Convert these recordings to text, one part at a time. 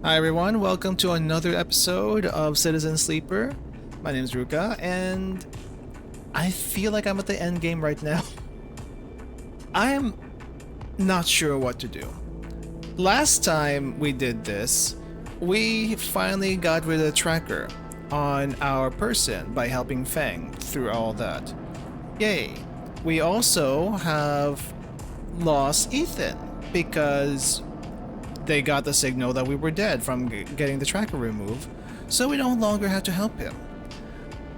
Hi everyone, welcome to another episode of Citizen Sleeper. My name is Ruka, and I feel like I'm at the end game right now. I am not sure what to do. Last time we did this, we finally got rid of the tracker on our person by helping Fang through all that. Yay. We also have lost Ethan because they got the signal that we were dead from getting the tracker removed, so we no longer have to help him.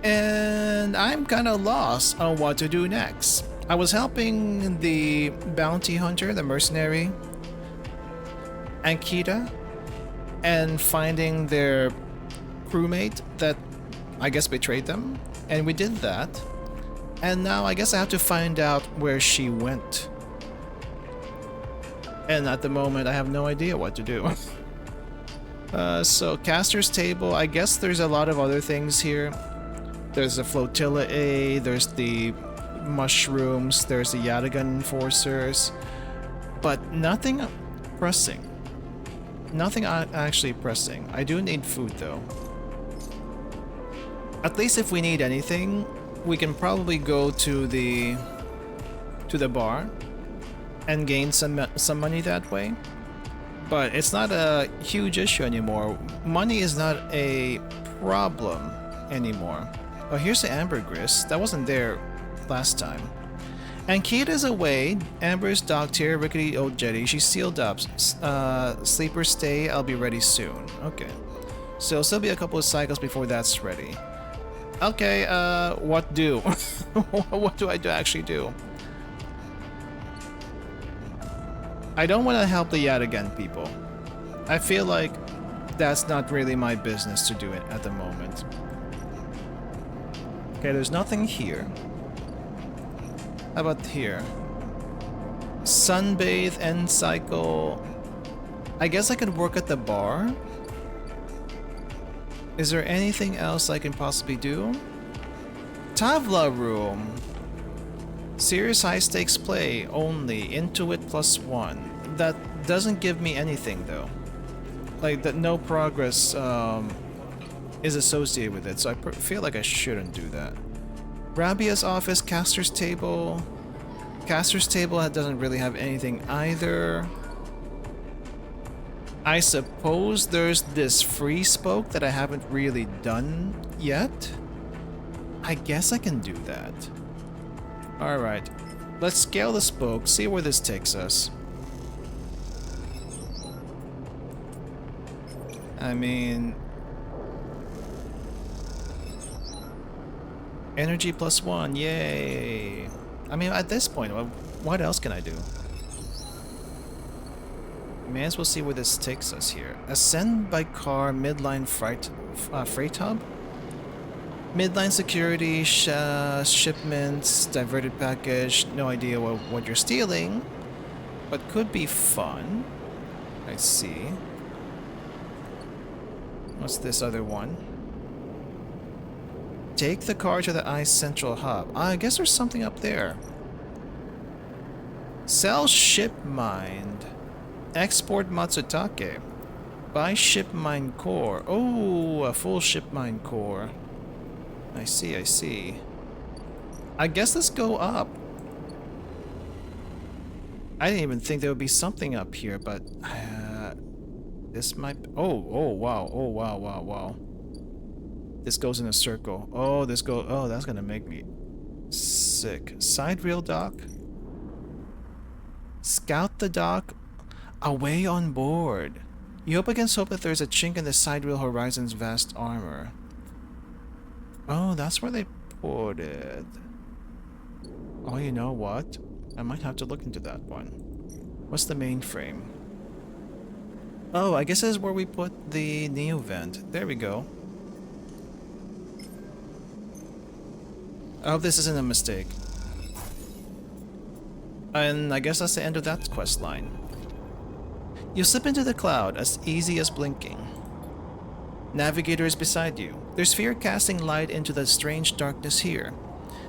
And I'm kinda lost on what to do next. I was helping the bounty hunter, the mercenary, Ankita, and finding their crewmate that I guess betrayed them, and we did that. And now I guess I have to find out where she went. And at the moment, I have no idea what to do. So caster's table, I guess there's a lot of other things here. There's the flotilla A, there's the mushrooms, there's the Yatagan enforcers, but nothing pressing. Nothing actually pressing. I do need food though. At least if we need anything, we can probably go to the bar and gain some money that way. But it's not a huge issue anymore. Money is not a problem anymore. Oh, here's the ambergris. That wasn't there last time. And Kita's away. Amber's docked here. Rickety old jetty. She's sealed up. Sleeper stay. I'll be ready soon. Okay. So it'll still be a couple of cycles before that's ready. Okay, what do? What do I actually do? I don't want to help the Yatagan people. I feel like that's not really my business to do it at the moment. Okay, there's nothing here. How about here? Sunbathe, end cycle. I guess I could work at the bar. Is there anything else I can possibly do? Tavla room. Serious high stakes play only. Intuit +1. That doesn't give me anything though. Like that, no progress is associated with it, so I feel like I shouldn't do that. Rabia's office, caster's table. Caster's table doesn't really have anything either. I suppose there's this free spoke that I haven't really done yet. I guess I can do that. Alright, let's scale the spoke, see where this takes us. I mean... Energy +1, yay! I mean, at this point, what else can I do? May as well see where this takes us here. Ascend by car, midline freight hub? Midline security, shipments, diverted package, no idea what you're stealing, but could be fun. I see. What's this other one? Take the car to the ICE Central Hub. I guess there's something up there. Sell ship mind. Export Matsutake. Buy ship mine core. Oh, a full ship mine core. I see, I see. I guess let's go up. I didn't even think there would be something up here, but this might... Oh, wow. This goes in a circle. Oh, that's gonna make me sick. Side rail dock. Scout the dock. Away on board. You hope against hope that there's a chink in the side rail horizon's vast armor. Oh, that's where they put it. Oh, you know what? I might have to look into that one. What's the mainframe? Oh, I guess this is where we put the Neo vent. There we go. I hope this isn't a mistake. And I guess that's the end of that quest line. You slip into the cloud as easy as blinking. Navigator is beside you. There's fear casting light into the strange darkness here.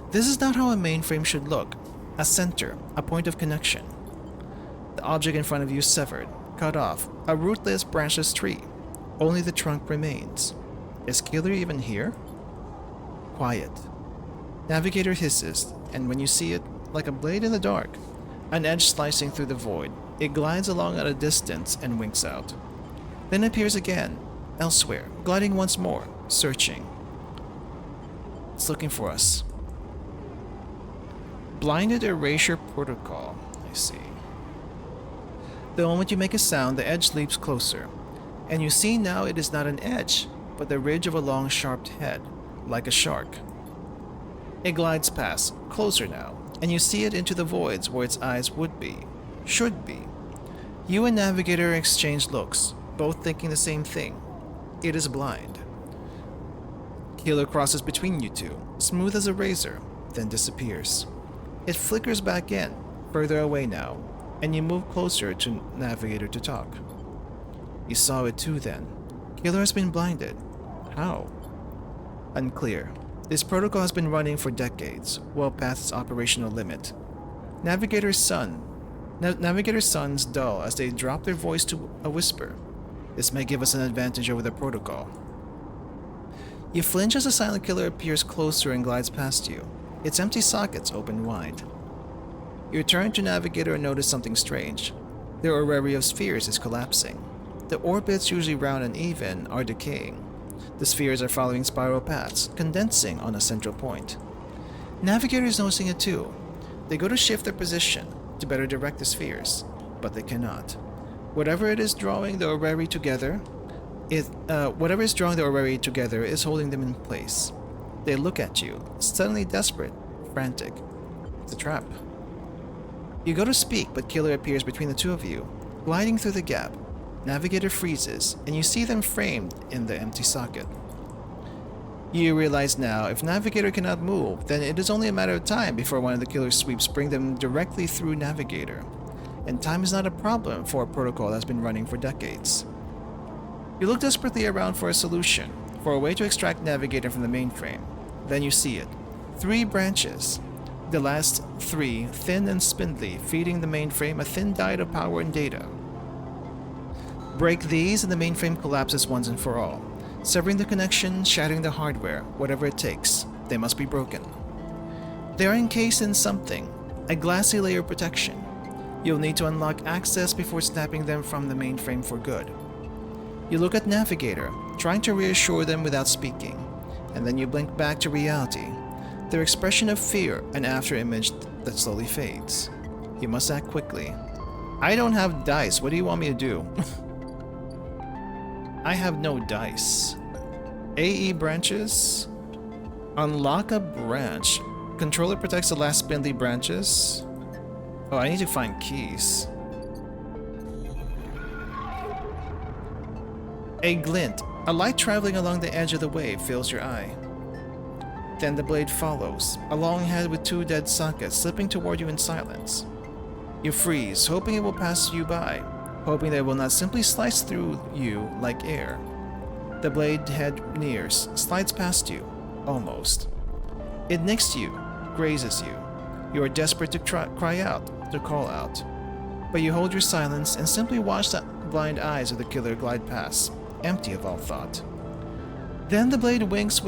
This is not how a mainframe should look. A center, a point of connection. The object in front of you severed, cut off, a rootless, branchless tree. Only the trunk remains. Is Killer even here? Quiet. Navigator hisses, and when you see it, like a blade in the dark, an edge slicing through the void, it glides along at a distance and winks out. Then appears again, elsewhere, gliding once more, searching. It's looking for us. Blinded erasure protocol. I see. The moment you make a sound, the edge leaps closer, and you see now it is not an edge, but the ridge of a long, sharp head, like a shark. It glides past, closer now, and you see it into the voids where its eyes would be, should be. You and Navigator exchange looks, both thinking the same thing. It is blind. Killer crosses between you two, smooth as a razor, then disappears. It flickers back in, further away now, and you move closer to Navigator to talk. You saw it too then. Killer has been blinded. How? Unclear. This protocol has been running for decades, well past its operational limit. Navigator's sons dull as they drop their voice to a whisper. This may give us an advantage over the protocol. You flinch as the silent killer appears closer and glides past you. Its empty sockets open wide. You turn to Navigator and notice something strange. The orrery of spheres is collapsing. The orbits, usually round and even, are decaying. The spheres are following spiral paths, condensing on a central point. Navigator is noticing it too. They go to shift their position to better direct the spheres, but they cannot. Whatever is drawing the orrery together is holding them in place. They look at you, suddenly desperate, frantic. It's a trap. You go to speak, but Killer appears between the two of you, gliding through the gap. Navigator freezes, and you see them framed in the empty socket. You realize now, if Navigator cannot move, then it is only a matter of time before one of the Killer's sweeps bring them directly through Navigator. And time is not a problem for a protocol that's been running for decades. You look desperately around for a solution, for a way to extract Navigator from the mainframe. Then you see it. 3 branches. The last 3, thin and spindly, feeding the mainframe a thin diet of power and data. Break these and the mainframe collapses once and for all. Severing the connection, shattering the hardware, whatever it takes, they must be broken. They are encased in something, a glassy layer of protection. You'll need to unlock access before snapping them from the mainframe for good. You look at Navigator, trying to reassure them without speaking, and then you blink back to reality, their expression of fear, an after-image that slowly fades. You must act quickly. I don't have dice, what do you want me to do? I have no dice. AE branches. Unlock a branch. Controller protects the last spindly branches. Oh, I need to find keys. A glint. A light traveling along the edge of the wave fills your eye. Then the blade follows, a long head with 2 dead sockets slipping toward you in silence. You freeze, hoping it will pass you by, hoping that it will not simply slice through you like air. The blade head nears, slides past you, almost. It nicks you, grazes you. You are desperate to cry out, to call out. But you hold your silence and simply watch the blind eyes of the killer glide past, empty of all thought. Then the blade winks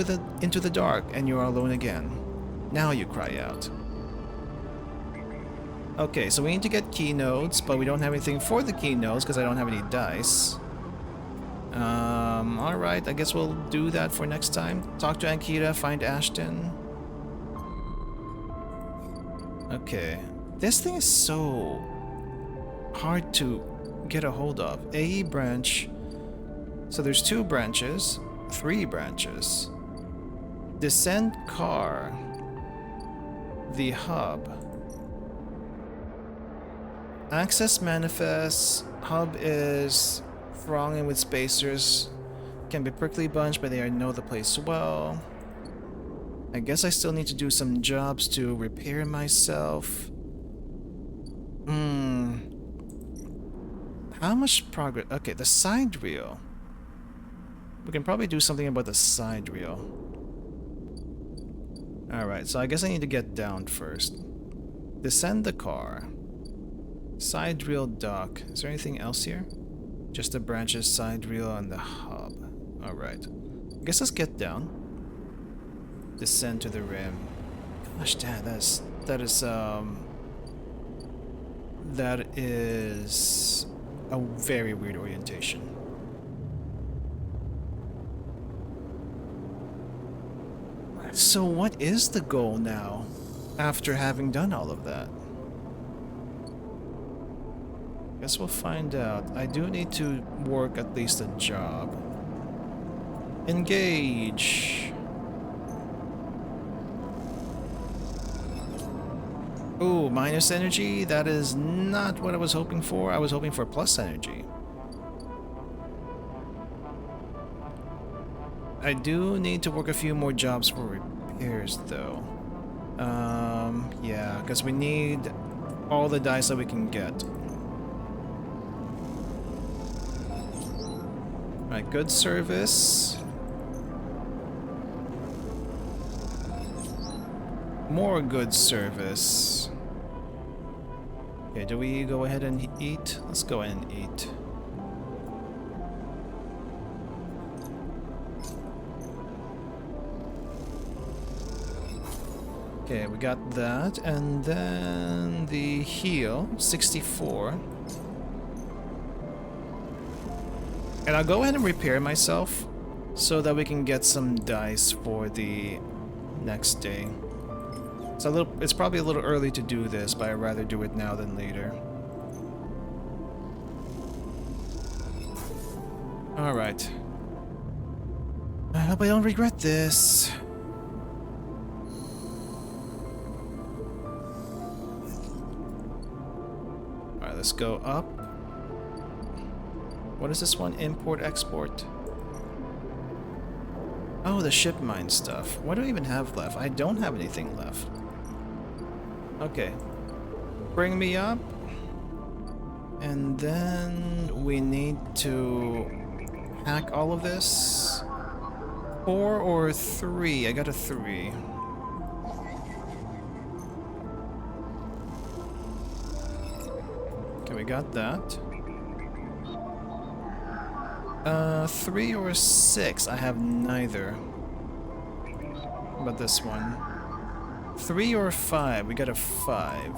into the dark and you are alone again. Now you cry out. Okay, so we need to get key nodes, but we don't have anything for the key nodes because I don't have any dice. Alright, I guess we'll do that for next time. Talk to Ankita, find Ashton. Okay. This thing is so hard to get a hold of. AE branch. So there's 2 branches. 3 branches. Descend car. The hub. Access manifest. Hub is thronging with spacers. Can be prickly bunch, but they know the place well. I guess I still need to do some jobs to repair myself. How much progress? Okay, the side reel. We can probably do something about the side reel. Alright, so I guess I need to get down first. Descend the car. Side reel dock. Is there anything else here? Just the branches, side reel, and the hub. Alright. I guess let's get down. Descend to the rim. Gosh, damn, that is a very weird orientation. So what is the goal now, after having done all of that? Guess we'll find out. I do need to work at least a job. Engage! Ooh, minus energy? That is not what I was hoping for. I was hoping for plus energy. I do need to work a few more jobs for repairs, though. Yeah, because we need all the dice that we can get. Alright, good service. More good service. Okay, do we go ahead and eat? Let's go ahead and eat. Okay, we got that, and then the heal, 64. And I'll go ahead and repair myself so that we can get some dice for the next day. It's probably a little early to do this, but I'd rather do it now than later. Alright. I hope I don't regret this. Alright, let's go up. What is this one? Import, export. Oh, the ship mine stuff. What do I even have left? I don't have anything left. Okay. Bring me up. And then we need to hack all of this. 4 or 3? I got a 3. Okay, we got that. 3 or 6? I have neither. How about this one? 3 or 5? We got a 5.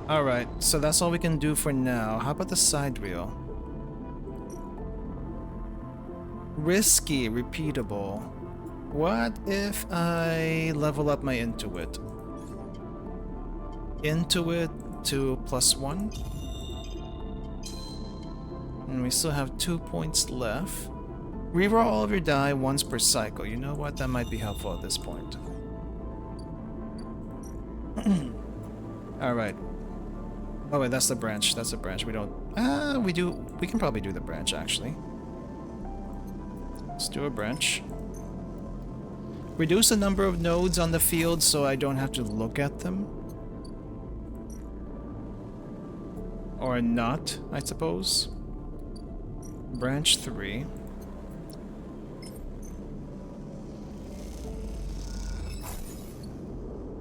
Alright, so that's all we can do for now. How about the side reel? Risky, repeatable. What if I level up my Intuit? Intuit to +1. And we still have 2 points left. Reroll all of your die once per cycle. You know what? That might be helpful at this point. Alright. Oh wait, that's the branch. That's the branch. We don't... we can probably do the branch, actually. Let's do a branch. Reduce the number of nodes on the field so I don't have to look at them. Or not, I suppose. Branch 3.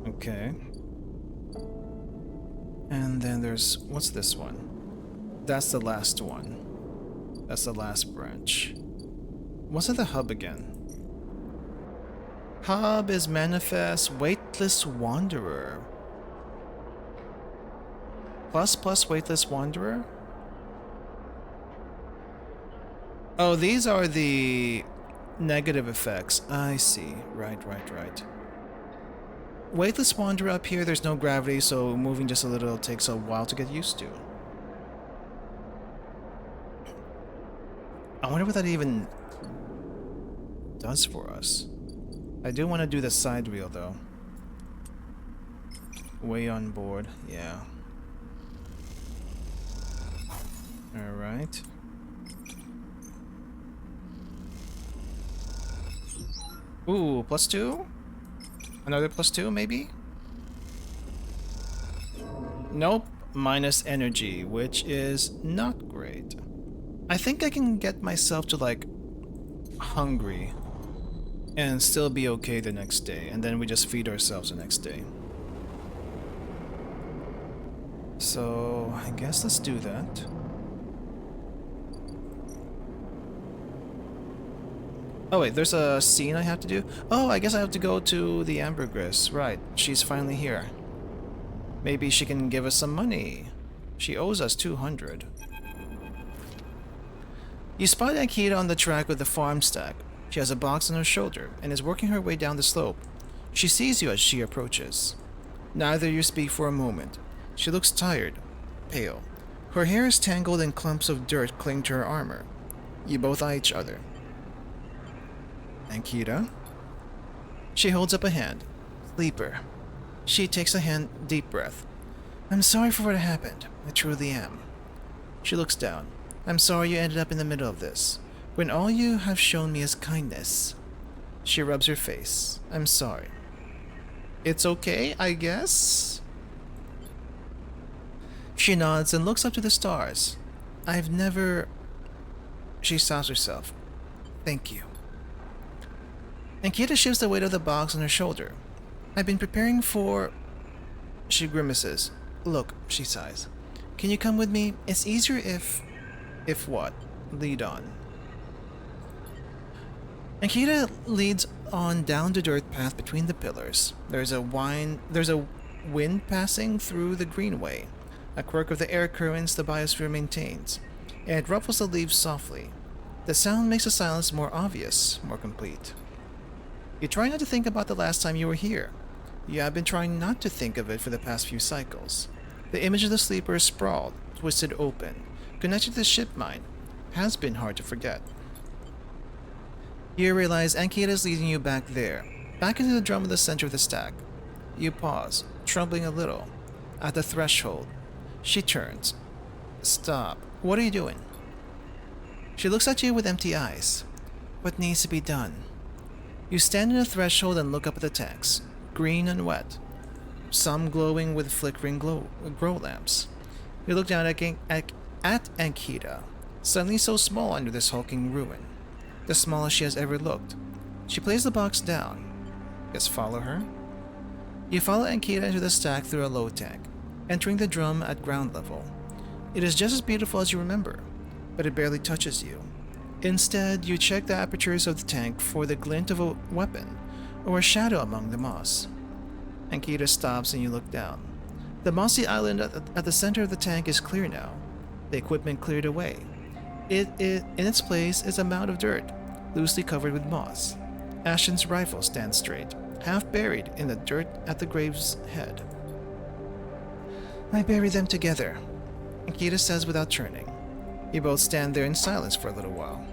Okay. And then there's... what's this one? That's the last one. That's the last branch. What's at the hub again? Hub is manifest weightless wanderer. ++ weightless wanderer? Oh, these are the negative effects. I see. Right. Weightless wanderer up here, there's no gravity, so moving just a little takes a while to get used to. I wonder what that even does for us. I do want to do the side reel, though. Way on board, yeah. Alright. Ooh, +2? Another +2, maybe? Nope, minus energy, which is not great. I think I can get myself to, like, hungry and still be okay the next day, and then we just feed ourselves the next day. So I guess let's do that. Oh wait, there's a scene I have to do? Oh, I guess I have to go to the ambergris. Right, she's finally here. Maybe she can give us some money. She owes us 200. You spot Akita on the track with the farm stack. She has a box on her shoulder and is working her way down the slope. She sees you as she approaches. Neither of you speak for a moment. She looks tired, pale. Her hair is tangled and clumps of dirt cling to her armor. You both eye each other. Akita? She holds up a hand. Sleeper. She takes a deep breath. I'm sorry for what happened. I truly am. She looks down. I'm sorry you ended up in the middle of this, when all you have shown me is kindness. She rubs her face. I'm sorry. It's okay, I guess? She nods and looks up to the stars. I've never... She stops herself. Thank you. Akita shifts the weight of the box on her shoulder. I've been preparing for... She grimaces. Look, she sighs. Can you come with me? It's easier if... If what? Lead on. Akita leads on down the dirt path between the pillars. There's a wind passing through the greenway, a quirk of the air currents the biosphere maintains, and it ruffles the leaves softly. The sound makes the silence more obvious, more complete. You try not to think about the last time you were here. You have been trying not to think of it for the past few cycles. The image of the sleeper is sprawled, twisted open, connected to the ship mine, has been hard to forget. You realize Akita is leading you back there, back into the drum in the center of the stack. You pause, trembling a little. At the threshold, she turns. Stop. What are you doing? She looks at you with empty eyes. What needs to be done? You stand in the threshold and look up at the tanks, green and wet, some glowing with flickering grow lamps. You look down at Akita, suddenly so small under this hulking ruin, the smallest she has ever looked. She plays the box down. Just follow her. You follow Akita into the stack through a low tank, entering the drum at ground level. It is just as beautiful as you remember, but it barely touches you. Instead, you check the apertures of the tank for the glint of a weapon or a shadow among the moss. Akita stops and you look down. The mossy island at the center of the tank is clear now, the equipment cleared away. In its place is a mound of dirt, loosely covered with moss. Ashton's rifle stands straight, half buried in the dirt at the grave's head. I bury them together, Akita says without turning. You both stand there in silence for a little while.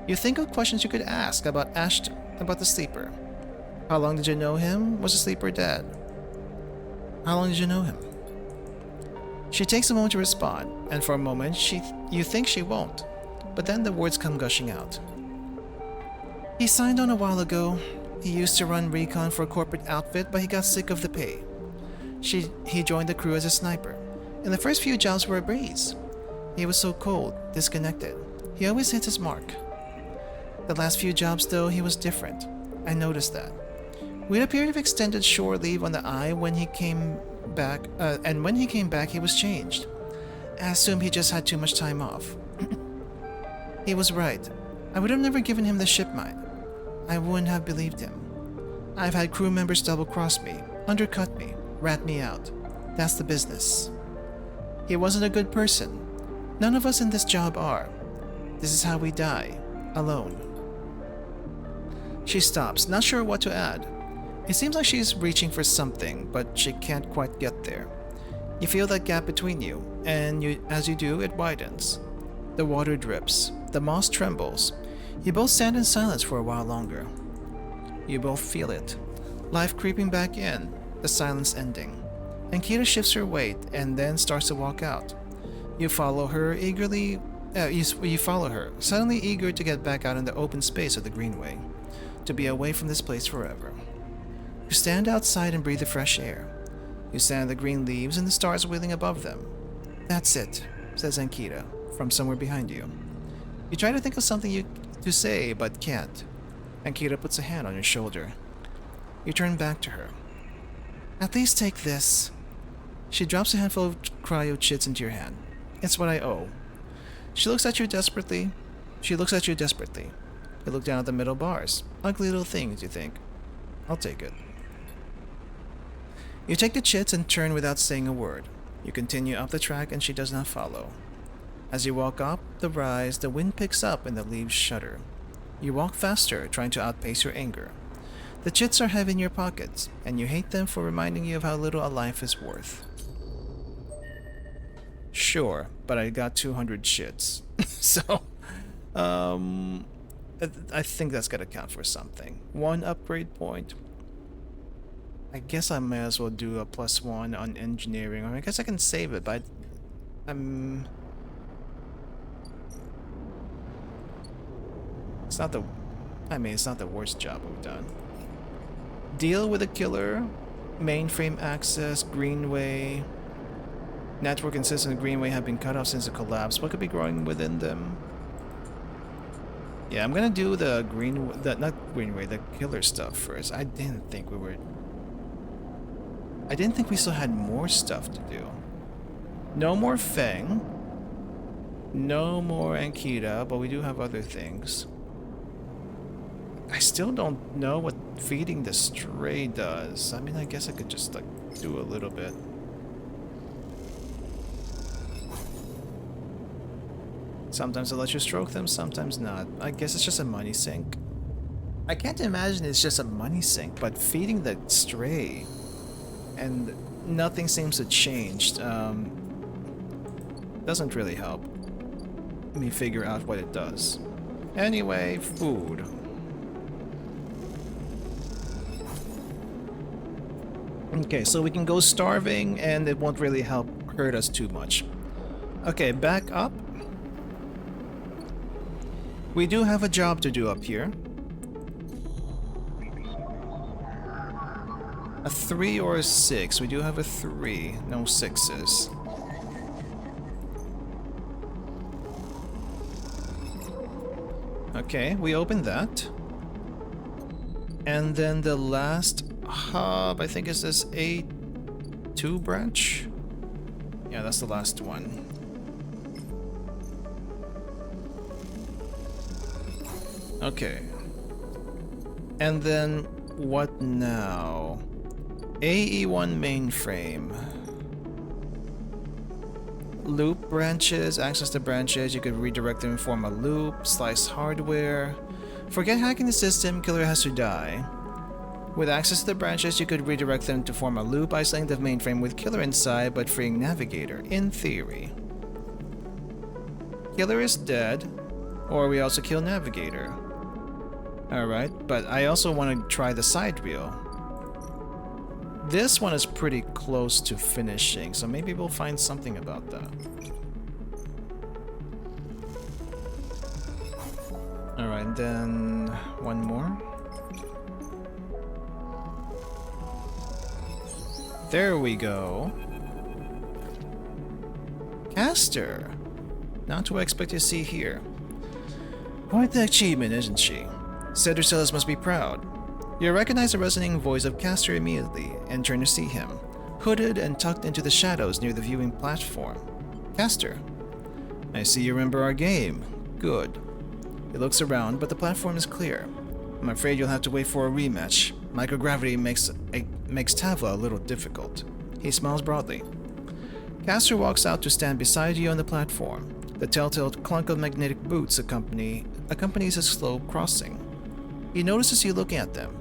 You think of questions you could ask about Ashton, about the sleeper. How long did you know him? Was the sleeper dead? How long did you know him? She takes a moment to respond, and for a moment you think she won't, but then the words come gushing out. He signed on a while ago. He used to run recon for a corporate outfit, but he got sick of the pay. He joined the crew as a sniper, and the first few jobs were a breeze. He was so cold, disconnected. He always hits his mark. The last few jobs, though, he was different. I noticed that. We had a period of extended shore leave on the Eye when he came back, and when he came back, he was changed. I assumed he just had too much time off. He was right. I would have never given him the ship mine. I wouldn't have believed him. I've had crew members double-cross me, undercut me, rat me out. That's the business. He wasn't a good person. None of us in this job are. This is how we die, alone. She stops, not sure what to add. It seems like she's reaching for something, but she can't quite get there. You feel that gap between you, and as you do, it widens. The water drips. The moss trembles. You both stand in silence for a while longer. You both feel it. Life creeping back in, the silence ending. Akita shifts her weight and then starts to walk out. You follow her eagerly. You follow her, suddenly eager to get back out in the open space of the greenway, to be away from this place forever. You stand outside and breathe the fresh air. You stand in the green leaves and the stars wheeling above them. That's it, says Akita, from somewhere behind you. You try to think of something to say, but can't. Ankita puts a hand on your shoulder. You turn back to her. At least take this. She drops a handful of cryo chits into your hand. It's what I owe. She looks at you desperately. You look down at the middle bars. Ugly little things, you think. I'll take it. You take the chits and turn without saying a word. You continue up the track and she does not follow. As you walk up the rise, the wind picks up and the leaves shudder. You walk faster, trying to outpace your anger. The chits are heavy in your pockets, and you hate them for reminding you of how little a life is worth. Sure, but I got 200 chits. So, I think that's gotta count for something. 1 upgrade point. I guess I may as well do a +1 on engineering, or I guess I can save it, but it's not the worst job we've done. Deal with a killer, mainframe access, Greenway. Network and system Greenway have been cut off since the collapse. What could be growing within them? Yeah, I'm gonna do the the killer stuff first. I didn't think we still had more stuff to do. No more Feng. No more Ankita, but we do have other things. I still don't know what feeding the stray does. I mean, I guess I could just, like, do a little bit. Sometimes it lets you stroke them, sometimes not. I guess it's just a money sink. I can't imagine it's just a money sink, but feeding the stray and nothing seems to change. Doesn't really help me figure out what it does. Anyway, food. Okay, so we can go starving and it won't really hurt us too much. Okay, back up. We do have a job to do up here. A 3 or a 6. We do have a 3, no 6s. Okay, we open that. And then the last hub, I think, is this A2 branch? Yeah, that's the last one. Okay. And then what now? AE1 mainframe. Loop branches, access to branches, you could redirect them and form a loop, slice hardware. Forget hacking the system, killer has to die. With access to the branches, you could redirect them to form a loop, isolating the mainframe with killer inside, but freeing navigator, in theory. Killer is dead, or we also kill navigator. Alright, but I also want to try the side wheel. This one is pretty close to finishing, so maybe we'll find something about that. Alright, then one more. There we go. Caster! Not what I expect to see here. Quite the achievement, isn't she? Cedricellus must be proud. You recognize the resonating voice of Caster immediately, and turn to see him, hooded and tucked into the shadows near the viewing platform. Caster. I see you remember our game. Good. He looks around, but the platform is clear. I'm afraid you'll have to wait for a rematch. Microgravity makes Tavla a little difficult. He smiles broadly. Caster walks out to stand beside you on the platform. The telltale clunk of magnetic boots accompanies his slow crossing. He notices you looking at them.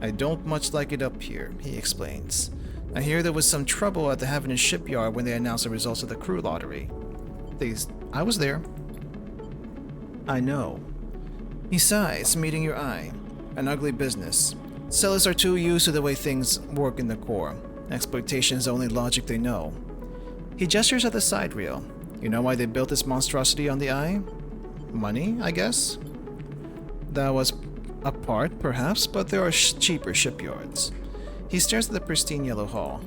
I don't much like it up here, he explains. I hear there was some trouble at the Havenus shipyard when they announced the results of the crew lottery. I was there. I know. He sighs, meeting your eye. An ugly business. Sellers are too used to the way things work in the core. Exploitation is the only logic they know. He gestures at the side reel. You know why they built this monstrosity on the eye? Money, I guess? That was a part, perhaps, but there are cheaper shipyards. He stares at the pristine yellow hull.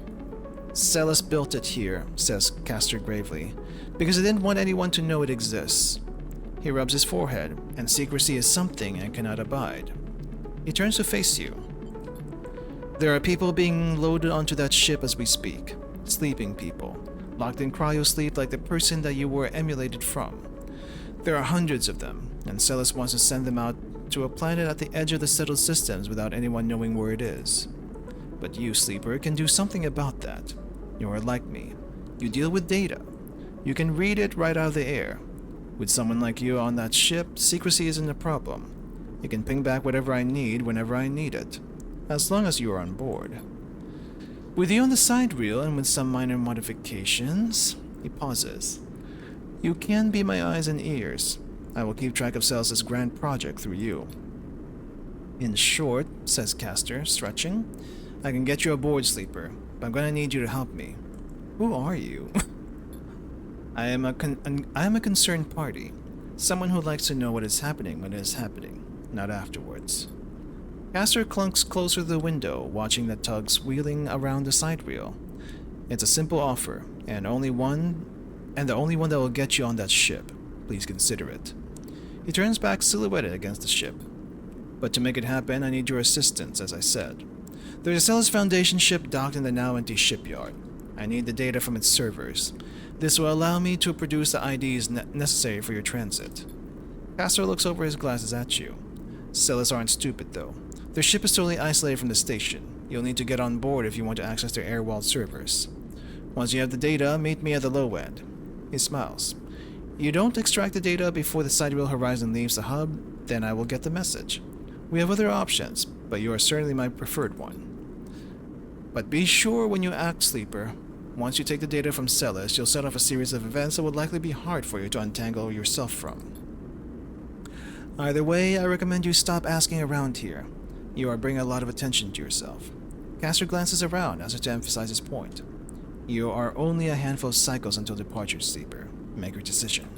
Celis built it here, says Caster gravely, because he didn't want anyone to know it exists. He rubs his forehead, and secrecy is something I cannot abide. He turns to face you. There are people being loaded onto that ship as we speak. Sleeping people, locked in cryo-sleep like the person that you were emulated from. There are hundreds of them, and Celis wants to send them out to a planet at the edge of the settled systems without anyone knowing where it is. But you, Sleeper, can do something about that. You are like me. You deal with data. You can read it right out of the air. With someone like you on that ship, secrecy isn't a problem. You can ping back whatever I need whenever I need it, as long as you are on board. With you on the side reel and with some minor modifications, he pauses. You can be my eyes and ears. I will keep track of Celis' grand project through you. In short, says Caster, stretching, I can get you aboard, Sleeper, but I'm gonna need you to help me. Who are you? I am a concerned party. Someone who likes to know what is happening when it is happening, not afterwards. Caster clunks closer to the window, watching the tugs wheeling around the side reel. It's a simple offer, and the only one that will get you on that ship. Please consider it. He turns back silhouetted against the ship. But to make it happen, I need your assistance, as I said. There's a Celis Foundation ship docked in the now empty shipyard. I need the data from its servers. This will allow me to produce the IDs necessary for your transit. Caster looks over his glasses at you. Celis aren't stupid, though. Their ship is totally isolated from the station. You'll need to get on board if you want to access their air-walled servers. Once you have the data, meet me at the low end. He smiles. You don't extract the data before the sidereal horizon leaves the hub, then I will get the message. We have other options, but you are certainly my preferred one. But be sure when you act, Sleeper. Once you take the data from Celis, you'll set off a series of events that would likely be hard for you to untangle yourself from. Either way, I recommend you stop asking around here. You are bringing a lot of attention to yourself. Caster glances around as if to emphasize his point. You are only a handful of cycles until departure, Sleeper. Make your decision.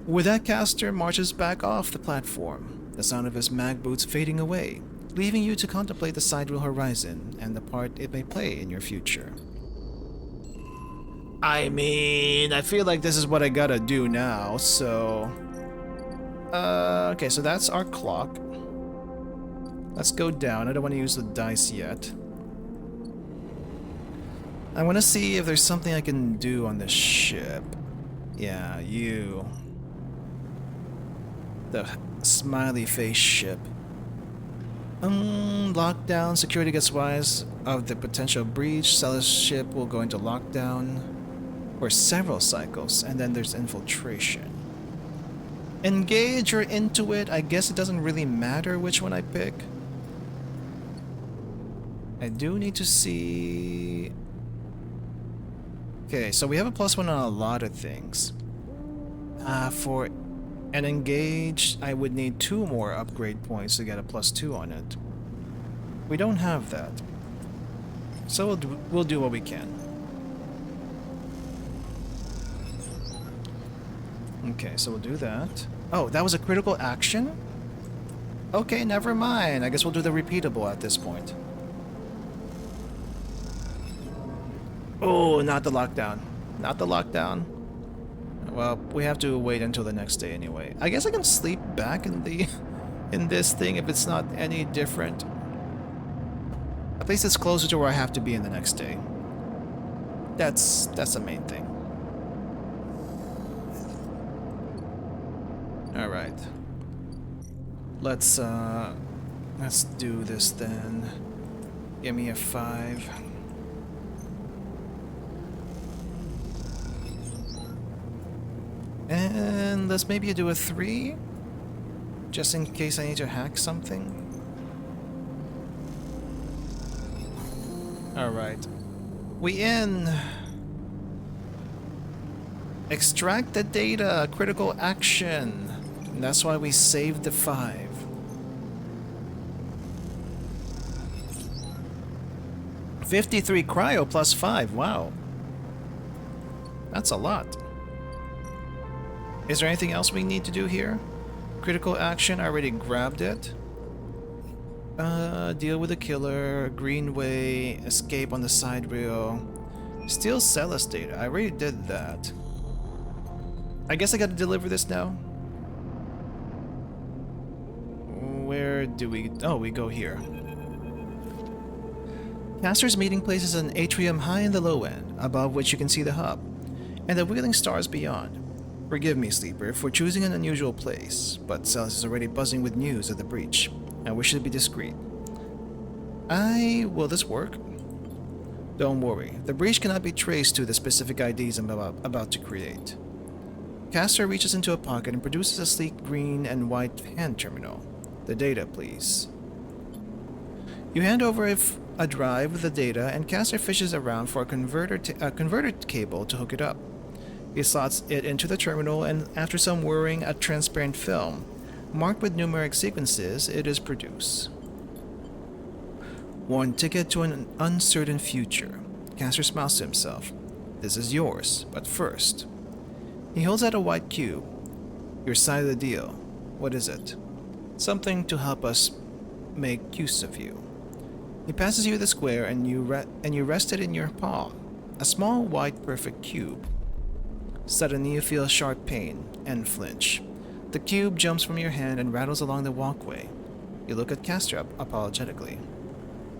With that, Caster marches back off the platform, the sound of his mag boots fading away, leaving you to contemplate the sidereal horizon and the part it may play in your future. I mean, I feel like this is what I gotta do now, so... okay, so that's our clock. Let's go down. I don't want to use the dice yet. I want to see if there's something I can do on this ship. Yeah, you. The smiley face ship. Lockdown. Security gets wise of the potential breach. Celis ship will go into lockdown for several cycles, and then there's infiltration. Engage or Intuit. I guess it doesn't really matter which one I pick. I do need to see... Okay, so we have a +1 on a lot of things. For an engage, I would need 2 more upgrade points to get a +2 on it. We don't have that. So we'll do what we can. Okay, so we'll do that. Oh, that was a critical action? Okay, never mind. I guess we'll do the repeatable at this point. Oh, not the lockdown. Not the lockdown. Well, we have to wait until the next day anyway. I guess I can sleep back in the in this thing if it's not any different. At least it's closer to where I have to be in the next day. That's the main thing. All right. Let's do this then. Give me a 5. And let's maybe do a 3, just in case I need to hack something. Alright. We in! Extract the data! Critical action! And that's why we saved the 5. $53 cryo plus 5, wow. That's a lot. Is there anything else we need to do here? Critical action, I already grabbed it. Deal with the killer, Greenway, escape on the side rail. Steal Celis data, I already did that. I guess I gotta deliver this now. where do we... Oh, we go here. Caster's meeting place is an atrium high in the low end, above which you can see the hub, and the wheeling stars beyond. Forgive me, Sleeper, for choosing an unusual place, but Celis is already buzzing with news of the breach. I wish to be discreet. Will this work? Don't worry, the breach cannot be traced to the specific IDs I'm about to create. Caster reaches into a pocket and produces a sleek green and white hand terminal. The data, please. You hand over a drive with the data, and Caster fishes around for a converter cable to hook it up. He slots it into the terminal, and after some whirring, a transparent film, marked with numeric sequences, it is produced. One ticket to an uncertain future. Caster smiles to himself. This is yours, but first. He holds out a white cube. Your side of the deal. What is it? Something to help us make use of you. He passes you the square, and you rest it in your palm. A small, white, perfect cube. Suddenly you feel sharp pain and flinch. The cube jumps from your hand and rattles along the walkway. You look at Caster apologetically.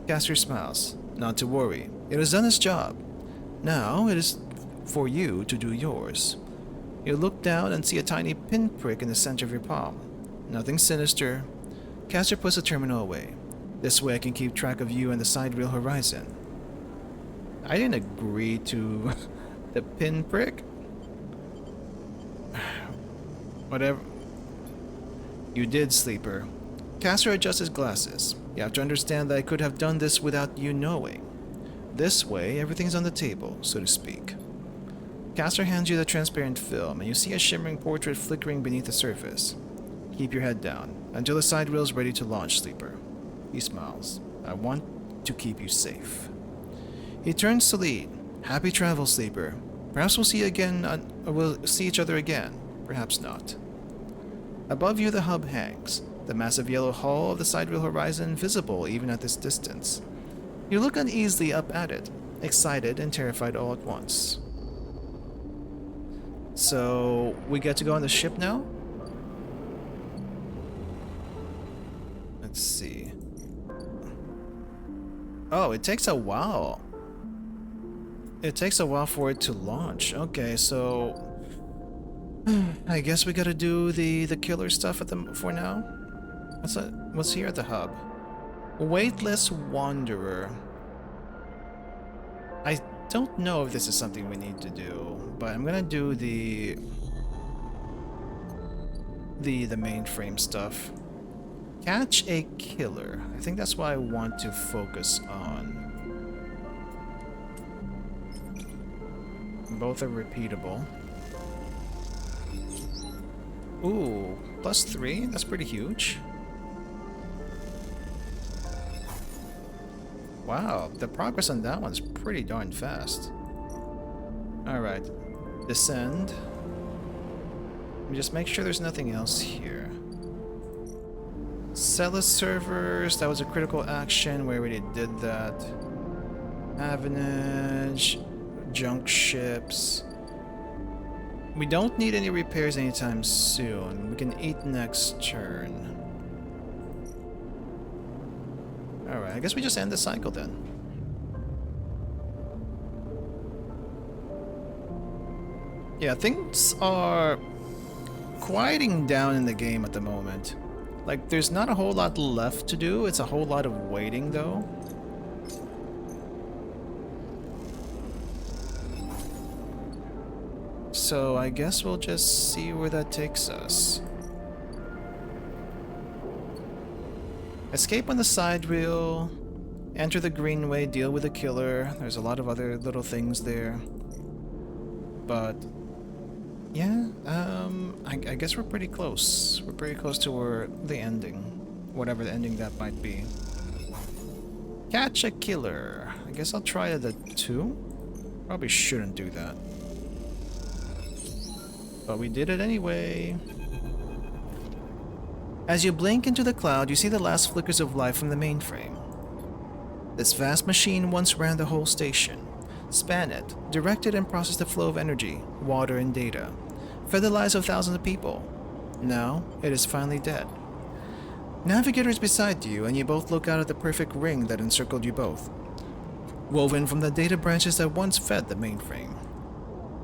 Caster smiles. Not to worry. It has done its job. Now it is for you to do yours. You look down and see a tiny pinprick in the center of your palm. Nothing sinister. Caster puts the terminal away. This way I can keep track of you and the sidereal horizon. I didn't agree to the pinprick. Whatever. You did, Sleeper. Caster adjusts his glasses. You have to understand that I could have done this without you knowing. This way, everything's on the table, so to speak. Caster hands you the transparent film, and you see a shimmering portrait flickering beneath the surface. Keep your head down, until the side rail's ready to launch, Sleeper. He smiles. I want to keep you safe. He turns to lead. Happy travel, Sleeper. Perhaps we'll see each other again. Perhaps not. Above you the hub hangs, the massive yellow hull of the sidereal horizon visible even at this distance. You look uneasily up at it, excited and terrified all at once. So, we get to go on the ship now? Let's see. Oh, it takes a while. It takes a while for it to launch. Okay, so I guess we gotta do the killer stuff for now. What's here at the hub? Weightless Wanderer. I don't know if this is something we need to do, but I'm gonna do the mainframe stuff. Catch a killer. I think that's what I want to focus on. Both are repeatable. Ooh, +3? That's pretty huge. Wow, the progress on that one's pretty darn fast. Alright, descend. Let me just make sure there's nothing else here. Celis servers, that was a critical action. We already did that. Avenage, junk ships. We don't need any repairs anytime soon. We can eat next turn. Alright, I guess we just end the cycle then. Yeah, things are quieting down in the game at the moment. Like, there's not a whole lot left to do. It's a whole lot of waiting, though. So I guess we'll just see where that takes us. Escape on the side rail. Enter the greenway, deal with the killer. There's a lot of other little things there. But yeah, I guess we're pretty close. We're pretty close to the ending. Whatever the ending that might be. Catch a killer. I guess I'll try the 2. Probably shouldn't do that. But we did it anyway. As you blink into the cloud, you see the last flickers of life from the mainframe. This vast machine once ran the whole station, spanned it, directed and processed the flow of energy, water, and data, fed the lives of thousands of people. Now, it is finally dead. Navigator is beside you, and you both look out at the perfect ring that encircled you both, woven from the data branches that once fed the mainframe.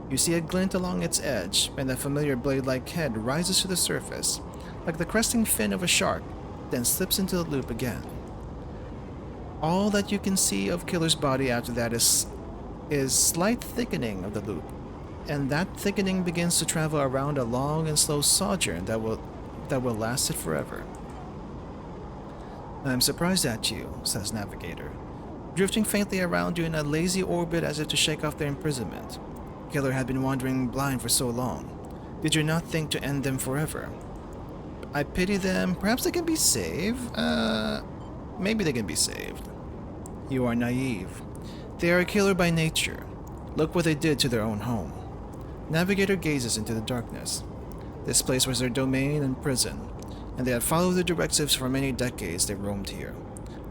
You see a glint along its edge, and the familiar blade-like head rises to the surface, like the cresting fin of a shark, then slips into the loop again. All that you can see of Killer's body after that is slight thickening of the loop, and that thickening begins to travel around a long and slow sojourn that will last it forever. "I'm surprised at you," says Navigator, drifting faintly around you in a lazy orbit as if to shake off their imprisonment. Killer had been wandering blind for so long. Did you not think to end them forever? I pity them. Perhaps they can be saved? Maybe they can be saved. You are naive. They are a killer by nature. Look what they did to their own home. Navigator gazes into the darkness. This place was their domain and prison, and they had followed the directives for many decades they roamed here.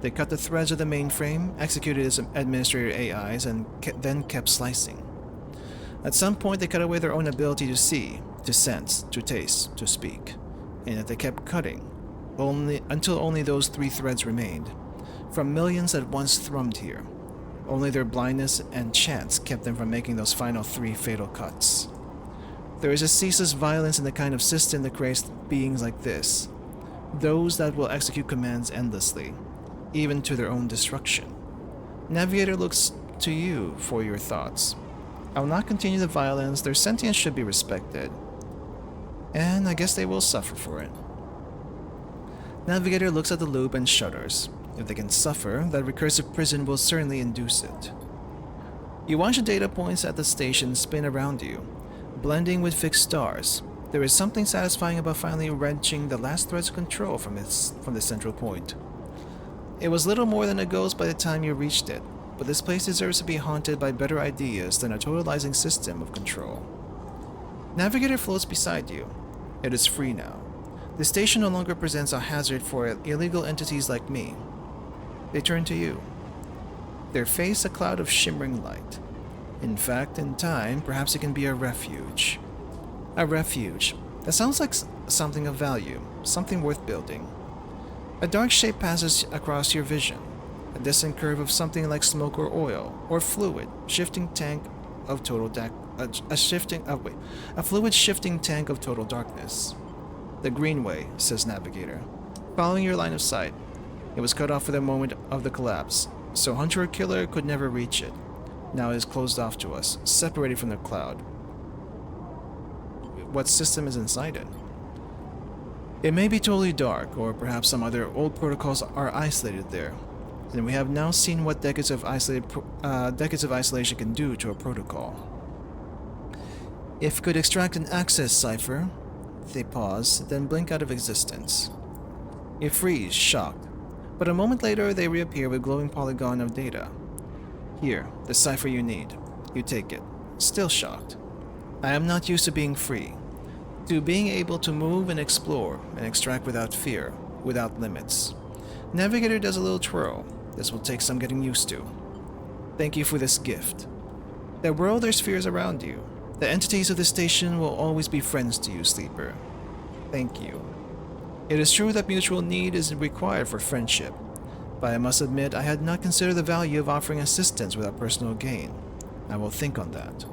They cut the threads of the mainframe, executed its administrator AIs, and then kept slicing. At some point they cut away their own ability to see, to sense, to taste, to speak. And yet they kept cutting, until only those 3 threads remained, from millions that once thrummed here. Only their blindness and chance kept them from making those final 3 fatal cuts. There is a ceaseless violence in the kind of system that creates beings like this, those that will execute commands endlessly, even to their own destruction. Navigator looks to you for your thoughts. I will not continue the violence. Their sentience should be respected, and I guess they will suffer for it. Navigator looks at the loop and shudders. If they can suffer, that recursive prison will certainly induce it. You watch the data points at the station spin around you, blending with fixed stars. There is something satisfying about finally wrenching the last threads of control from the central point. It was little more than a ghost by the time you reached it, but this place deserves to be haunted by better ideas than a totalizing system of control. Navigator floats beside you. It is free now. The station no longer presents a hazard for illegal entities like me. They turn to you. Their face a cloud of shimmering light. In fact, in time, perhaps it can be a refuge. A refuge. That sounds like something of value, something worth building. A dark shape passes across your vision, a distant curve of something like smoke or oil, or fluid, shifting tank of total a fluid shifting tank of total darkness. The Greenway, says Navigator, following your line of sight. It was cut off for the moment of the collapse, so Hunter or Killer could never reach it. Now it is closed off to us, separated from the cloud. What system is inside it? It may be totally dark, or perhaps some other old protocols are isolated there. And we have now seen what decades of isolation can do to a protocol. If we could extract an access cipher, they pause, then blink out of existence. You freeze, shocked, but a moment later they reappear with glowing polygon of data. Here, the cipher you need. You take it, still shocked. I am not used to being free, to being able to move and explore and extract without fear, without limits. Navigator does a little twirl. This will take some getting used to. Thank you for this gift. There were other spheres around you. The entities of this station will always be friends to you, Sleeper. Thank you. It is true that mutual need is required for friendship, but I must admit I had not considered the value of offering assistance without personal gain. I will think on that.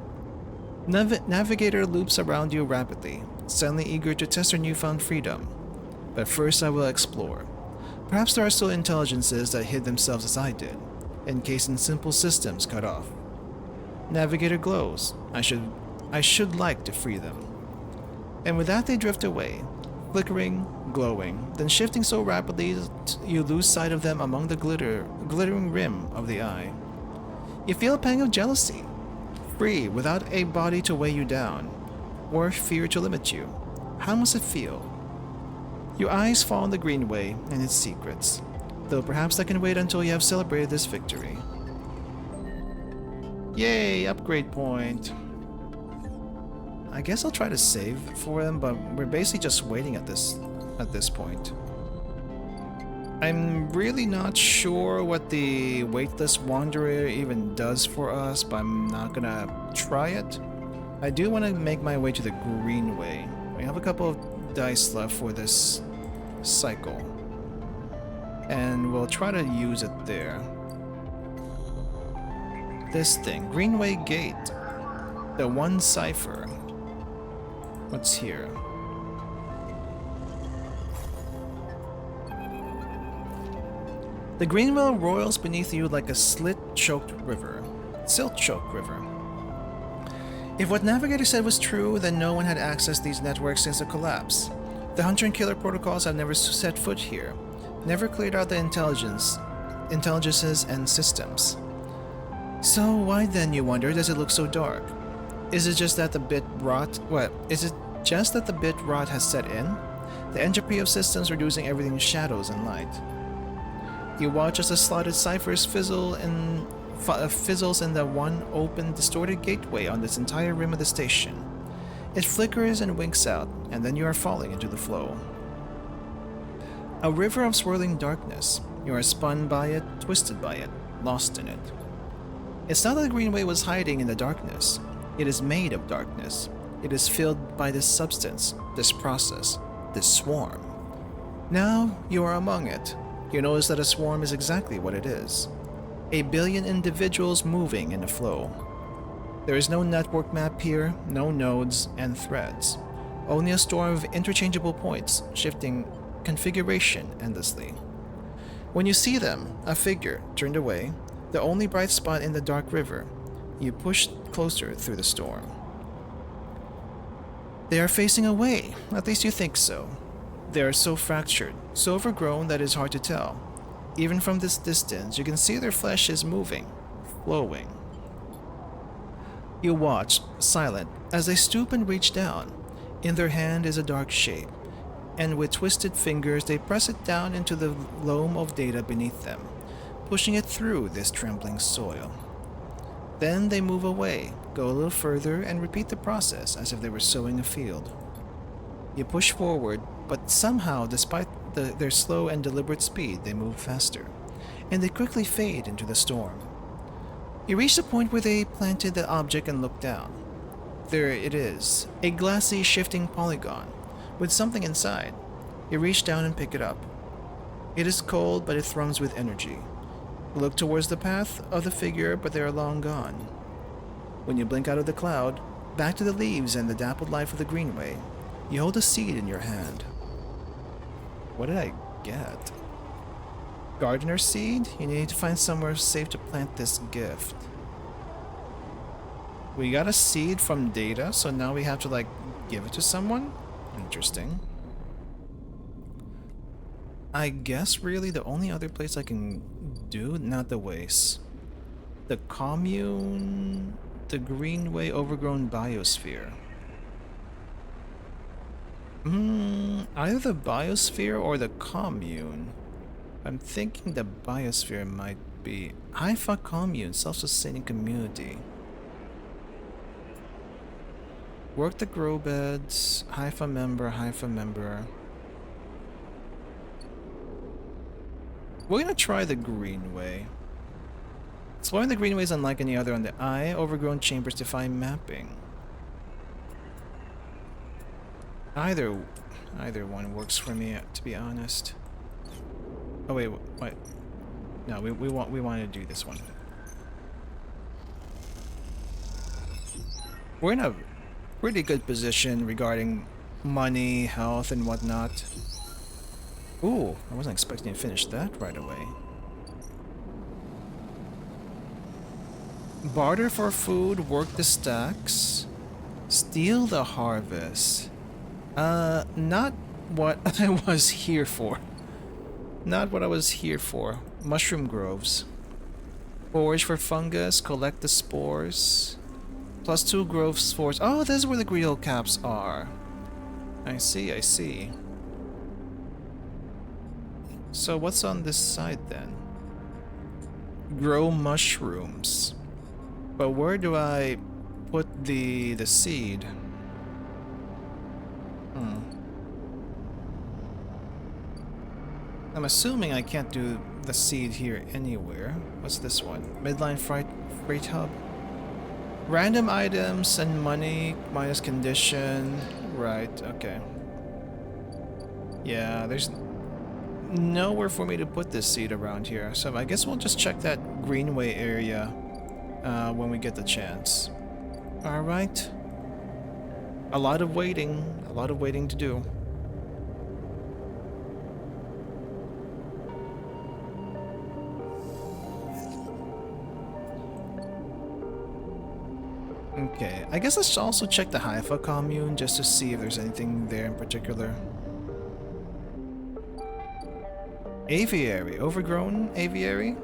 Navigator loops around you rapidly, suddenly eager to test her newfound freedom. But first I will explore. Perhaps there are still intelligences that hid themselves as I did, encased in simple systems cut off. Navigator glows. I should like to free them. And with that they drift away, flickering, glowing, then shifting so rapidly that you lose sight of them among the glittering rim of the eye. You feel a pang of jealousy. Free, without a body to weigh you down, or fear to limit you. How must it feel? Your eyes fall on the Greenway and its secrets, though perhaps that can wait until you have celebrated this victory. Yay, upgrade point. I guess I'll try to save for them, but we're basically just waiting at this point. I'm really not sure what the Weightless Wanderer even does for us, but I'm not gonna try it. I do want to make my way to the Greenway. We have a couple of dice left for this cycle. and we'll try to use it there. This thing, Greenway Gate, the one cipher. What's here? The Greenwell roils beneath you like a silt-choked river. If what Navigator said was true, then no one had accessed these networks since the collapse. The hunter and killer protocols have never set foot here, never cleared out the intelligences and systems. So why then, you wonder, does it look so dark? Is it just that the bit rot? Is it just that the bit rot has set in? The entropy of systems reducing everything to shadows and light. You watch as the slotted ciphers fizzles in the one open, distorted gateway on this entire rim of the station. It flickers and winks out, and then you are falling into the flow. A river of swirling darkness. You are spun by it, twisted by it, lost in it. It's not that the Greenway was hiding in the darkness. It is made of darkness. It is filled by this substance, this process, this swarm. Now you are among it. You notice that a swarm is exactly what it is. A billion individuals moving in a flow. There is no network map here, no nodes and threads. Only a storm of interchangeable points, shifting configuration endlessly. When you see them, a figure, turned away, the only bright spot in the dark river, you push closer through the storm. They are facing away, at least you think so. They are so fractured, so overgrown that it is hard to tell. Even from this distance, you can see their flesh is moving, flowing. You watch, silent, as they stoop and reach down. In their hand is a dark shape, and with twisted fingers they press it down into the loam of data beneath them, pushing it through this trembling soil. Then they move away, go a little further, and repeat the process as if they were sowing a field. You push forward, but somehow, despite their slow and deliberate speed, they move faster, and they quickly fade into the storm. You reach the point where they planted the object and look down. There it is, a glassy, shifting polygon, with something inside. You reach down and pick it up. It is cold, but it thrums with energy. You look towards the path of the figure, but they are long gone. When you blink out of the cloud, back to the leaves and the dappled life of the Greenway, you hold a seed in your hand. What did I get? Gardener seed? You need to find somewhere safe to plant this gift. We got a seed from data, so now we have to, like, give it to someone? Interesting. I guess really the only other place I can do, not the waste. The commune, the Greenway overgrown biosphere. Either the biosphere or the commune. I'm thinking the biosphere might be Hypha commune, self-sustaining community. Work the grow beds, Hypha member, Hypha member. We're gonna try the Greenway. Exploring the Greenway is unlike any other on the eye. Overgrown chambers defy mapping. Either one works for me, to be honest. Oh wait, what? No, we want to do this one. We're in a pretty good position regarding money, health, and whatnot. Ooh, I wasn't expecting to finish that right away. Barter for food, work the stacks, steal the harvest. Not what I was here for. Not what I was here for. Mushroom groves. Forage for fungus, collect the spores. +2 growth spores. Oh, this is where the grill caps are. I see, I see. So what's on this side then? Grow mushrooms. But where do I put the seed? I'm assuming I can't do the seed here anywhere. What's this one? Midline freight hub. Random items and money minus condition. Right, okay. Yeah, there's nowhere for me to put this seed around here, so I guess we'll just check that greenway area when we get the chance. Alright. A lot of waiting to do. Okay, I guess let's also check the Hypha commune just to see if there's anything there in particular. Aviary, overgrown aviary?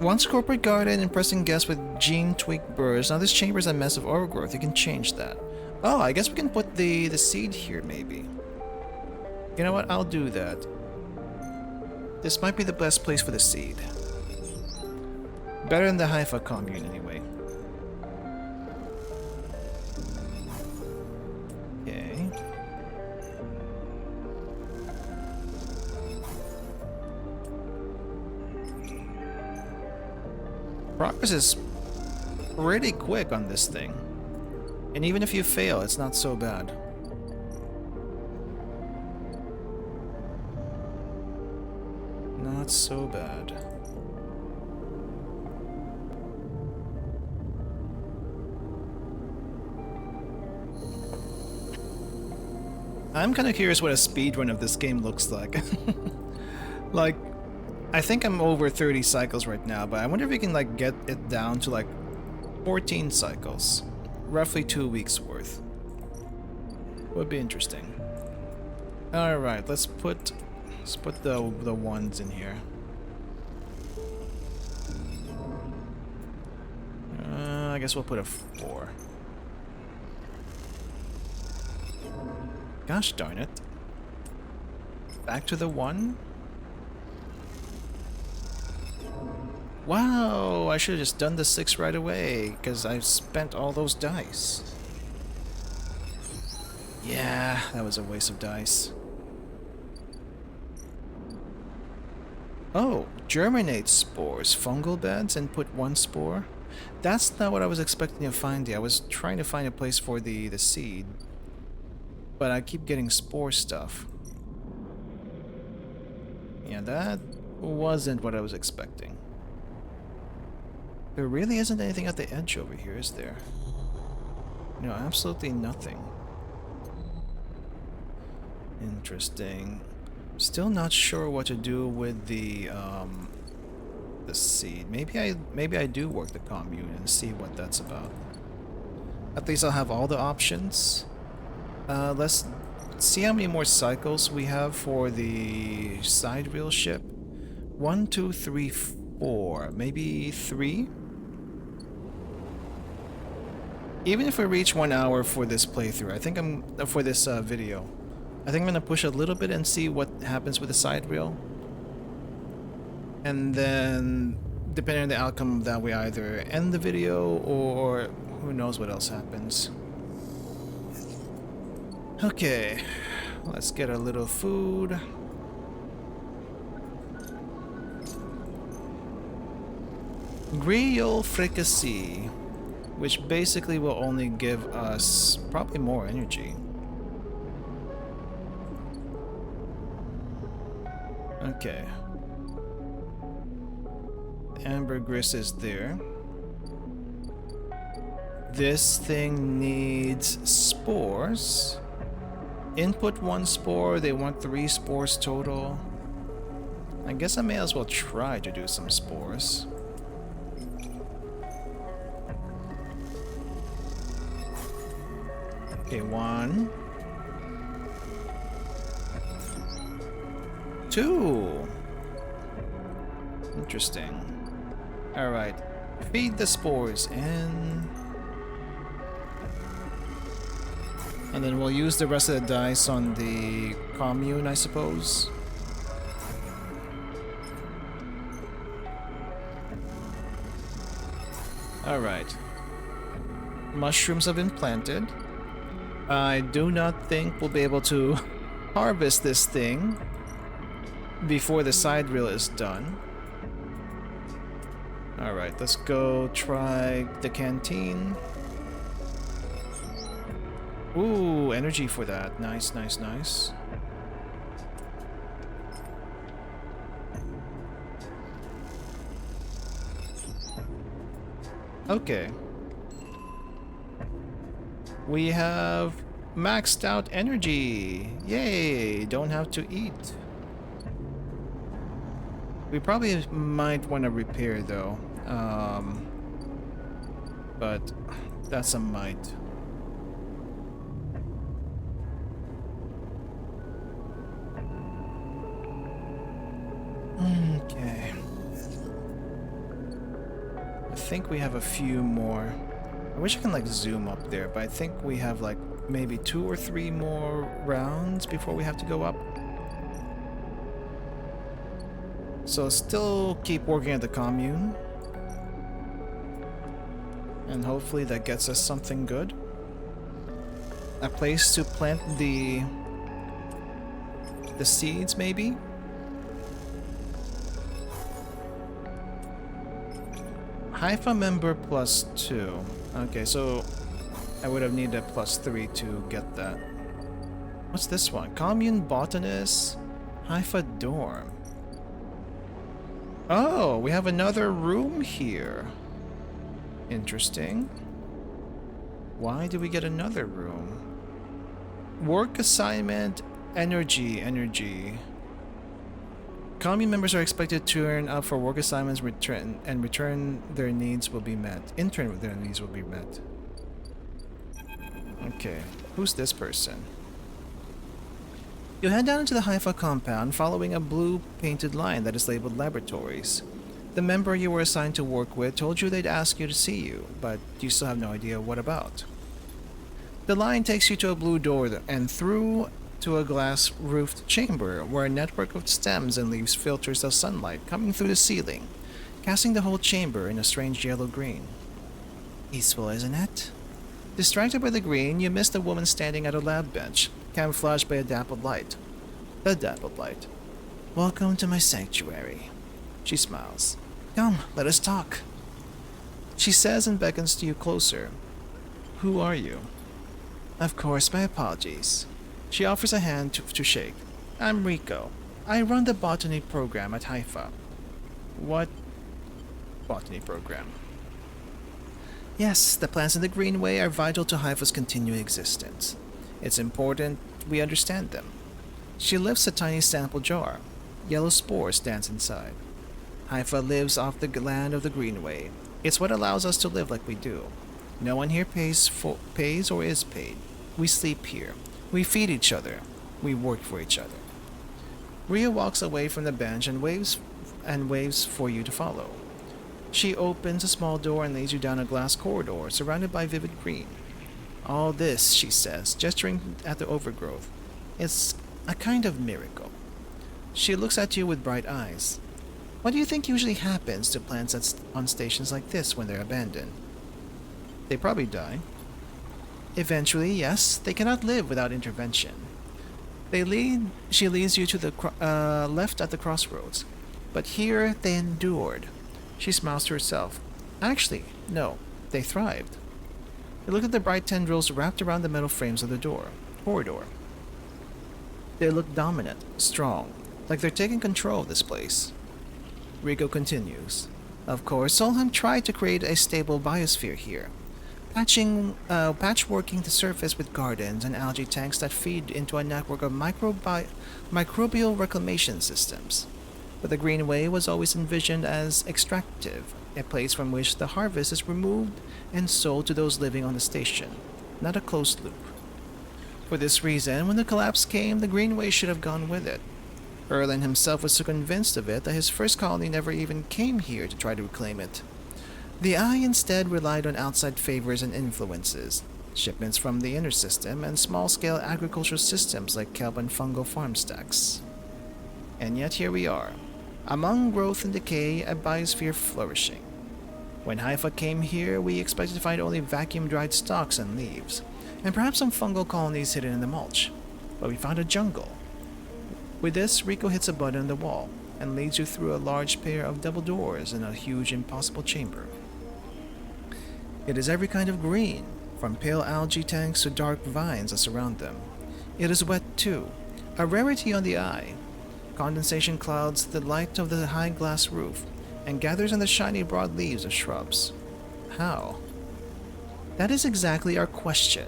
Once corporate garden and pressing guests with gene tweak burrs. Now this chamber is a mess of overgrowth. You can change that. Oh, I guess we can put the seed here maybe. You know what? I'll do that. This might be the best place for the seed. Better than the Hypha commune anyway. Okay. Progress is pretty quick on this thing. And even if you fail, it's not so bad. Not so bad. I'm kind of curious what a speedrun of this game looks like. Like, I think I'm over 30 cycles right now, but I wonder if we can like get it down to like 14 cycles. Roughly 2 weeks worth. Would be interesting. Alright, let's put the ones in here. I guess we'll put a 4. Gosh darn it. Back to the 1. Wow, I should have just done the 6 right away, because I've spent all those dice. Yeah, that was a waste of dice. Oh, germinate spores, fungal beds, and put 1 spore. That's not what I was expecting to find here. I was trying to find a place for the seed, but I keep getting spore stuff. Yeah, that wasn't what I was expecting. There really isn't anything at the edge over here, is there? No, absolutely nothing. Interesting. Still not sure what to do with the seed. Maybe I do work the commune and see what that's about. At least I'll have all the options. Let's see how many more cycles we have for the side wheel ship. 1, 2, 3, 4. Maybe 3? Even if we reach 1 hour for this playthrough, I think for this video, I think I'm gonna push a little bit and see what happens with the side reel. And then, depending on the outcome of that, we either end the video or who knows what else happens. Okay, let's get a little food. Qryosityy, which basically will only give us probably more energy. Okay. Ambergris is there. This thing needs spores. Input 1 spore, they want 3 spores total. I guess I may as well try to do some spores. Okay, 1. 2. Interesting. Alright. Feed the spores in. And then we'll use the rest of the dice on the commune, I suppose. Alright. Mushrooms have been planted. I do not think we'll be able to harvest this thing before the side reel is done. Alright, let's go try the canteen. Ooh, energy for that. Nice, nice, nice. Okay. We have maxed out energy. Yay! Don't have to eat. We probably might want to repair though. But that's a might. Okay. I think we have a few more. I wish I can like zoom up there, but I think we have like maybe 2 or 3 more rounds before we have to go up. So still keep working at the commune. And hopefully that gets us something good. A place to plant the seeds maybe? Hypha member +2. Okay, so I would have needed a +3 to get that. What's this one? Commune botanist, Hypha dorm. Oh, we have another room here. Interesting. Why do we get another room? Work assignment, energy. Commune members are expected to turn up for work assignments return their needs will be met. In turn, their needs will be met. Okay, who's this person? You head down into the Hypha compound following a blue painted line that is labeled laboratories. The member you were assigned to work with told you they'd ask you to see you, but you still have no idea what about. The line takes you to a blue door and through to a glass-roofed chamber where a network of stems and leaves filters the sunlight coming through the ceiling, casting the whole chamber in a strange yellow-green. Peaceful, isn't it? Distracted by the green, you miss the woman standing at a lab bench, camouflaged by a dappled light. The dappled light. Welcome to my sanctuary. She smiles. Come, let us talk. She says and beckons to you closer. Who are you? Of course, my apologies. She offers a hand to shake. I'm Rico. I run the botany program at Hypha. What botany program? Yes, the plants in the Greenway are vital to Hypha's continued existence. It's important we understand them. She lifts a tiny sample jar. Yellow spores dance inside. Hypha lives off the land of the Greenway. It's what allows us to live like we do. No one here pays or is paid. We sleep here. We feed each other. We work for each other. Ryuu walks away from the bench and waves for you to follow. She opens a small door and leads you down a glass corridor surrounded by vivid green. All this, she says, gesturing at the overgrowth, is a kind of miracle. She looks at you with bright eyes. What do you think usually happens to plants on stations like this when they're abandoned? They probably die. Eventually, yes, they cannot live without intervention. She leads you to the left at the crossroads. But here they endured. She smiles to herself. Actually, no, they thrived. You look at the bright tendrils wrapped around the metal frames of the corridor. They look dominant, strong, like they're taking control of this place. Rico continues. Of course, Solheim tried to create a stable biosphere here, patchworking the surface with gardens and algae tanks that feed into a network of microbial reclamation systems. But the Greenway was always envisioned as extractive, a place from which the harvest is removed and sold to those living on the station, not a closed loop. For this reason, when the collapse came, the Greenway should have gone with it. Erlen himself was so convinced of it that his first colony never even came here to try to reclaim it. The Eye instead relied on outside favors and influences, shipments from the inner system, and small-scale agricultural systems like kelp and fungal farm stacks. And yet here we are, among growth and decay, a biosphere flourishing. When Hypha came here, we expected to find only vacuum-dried stalks and leaves, and perhaps some fungal colonies hidden in the mulch. But we found a jungle. With this, Rico hits a button on the wall, and leads you through a large pair of double doors in a huge impossible chamber. It is every kind of green, from pale algae tanks to dark vines that surround them. It is wet too, a rarity on the Eye. Condensation clouds the light of the high glass roof, and gathers on the shiny broad leaves of shrubs. How? That is exactly our question.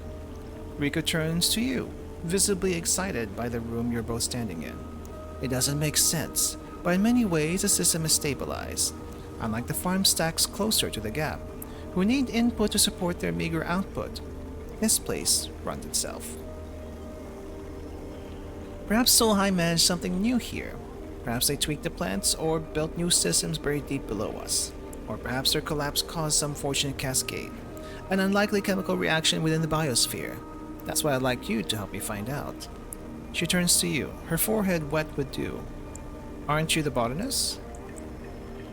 Rico turns to you, visibly excited by the room you're both standing in. It doesn't make sense, but in many ways the system is stabilized, unlike the farm stacks closer to the gap, who need input to support their meager output. This place runs itself. Perhaps Solheim managed something new here. Perhaps they tweaked the plants or built new systems buried deep below us. Or perhaps their collapse caused some fortunate cascade, an unlikely chemical reaction within the biosphere. That's why I'd like you to help me find out. She turns to you, her forehead wet with dew. Aren't you the botanist?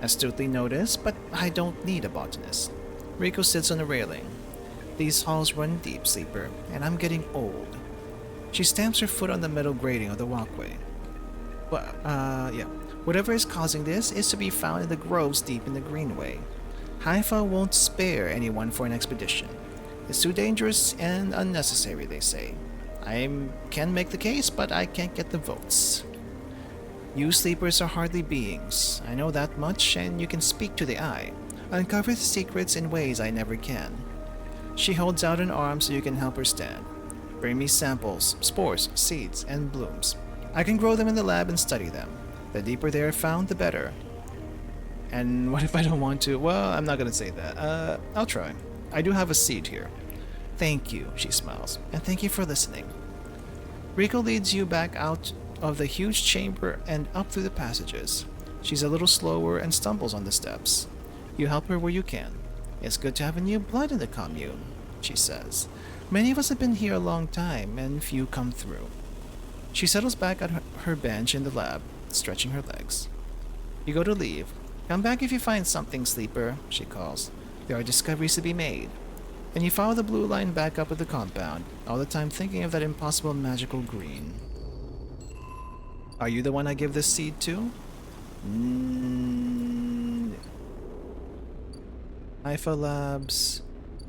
Astutely noticed, but I don't need a botanist. Rico sits on the railing. These halls run deep, sleeper, and I'm getting old. She stamps her foot on the metal grating of the walkway. Whatever is causing this is to be found in the groves deep in the Greenway. Haifa won't spare anyone for an expedition. It's too dangerous and unnecessary, they say. I can make the case, but I can't get the votes. You sleepers are hardly beings. I know that much, and you can speak to the eye. Uncover the secrets in ways I never can. She holds out an arm so you can help her stand. Bring me samples, spores, seeds, and blooms. I can grow them in the lab and study them. The deeper they are found, the better. And what if I don't want to? Well, I'm not gonna say that. I'll try. I do have a seed here. Thank you, she smiles, and thank you for listening. Rico leads you back out of the huge chamber and up through the passages. She's a little slower and stumbles on the steps. You help her where you can. It's good to have a new blood in the commune, she says. Many of us have been here a long time, and few come through. She settles back at her bench in the lab, stretching her legs. You go to leave. Come back if you find something, sleeper, she calls. There are discoveries to be made. And you follow the blue line back up with the compound, all the time thinking of that impossible magical green. Are you the one I give this seed to? Haifa Labs,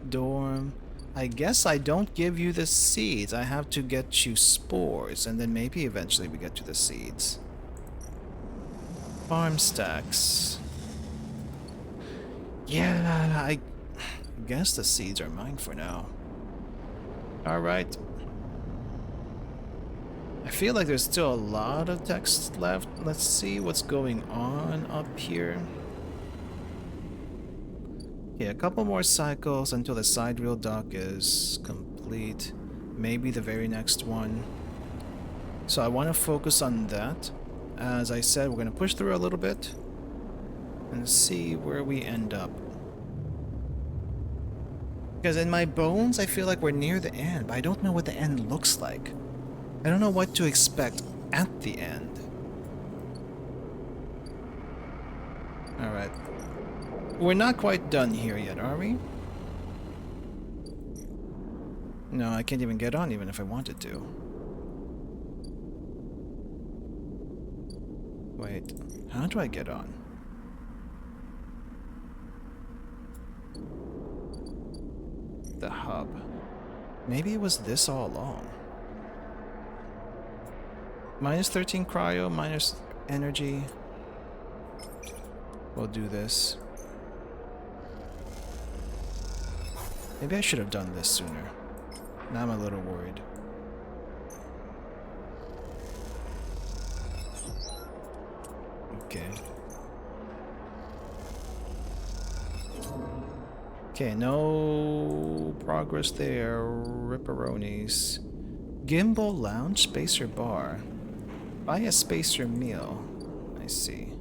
dorm. I guess I don't give you the seeds. I have to get you spores, and then maybe eventually we get to the seeds. Farm stacks. Yeah, I guess the seeds are mine for now. Alright. I feel like there's still a lot of text left. Let's see what's going on up here. Yeah, a couple more cycles until the side reel dock is complete. Maybe the very next one. So I want to focus on that. As I said, we're going to push through a little bit and see where we end up. Because in my bones, I feel like we're near the end, but I don't know what the end looks like. I don't know what to expect at the end. Alright. We're not quite done here yet, are we? No, I can't even get on even if I wanted to. Wait, how do I get on? The hub. Maybe it was this all along. Minus 13 cryo, minus energy. We'll do this. Maybe I should have done this sooner. Now I'm a little worried. Okay. Okay, no progress there. Ripperonis. Gimbal lounge, spacer bar. Buy a spacer meal. I see.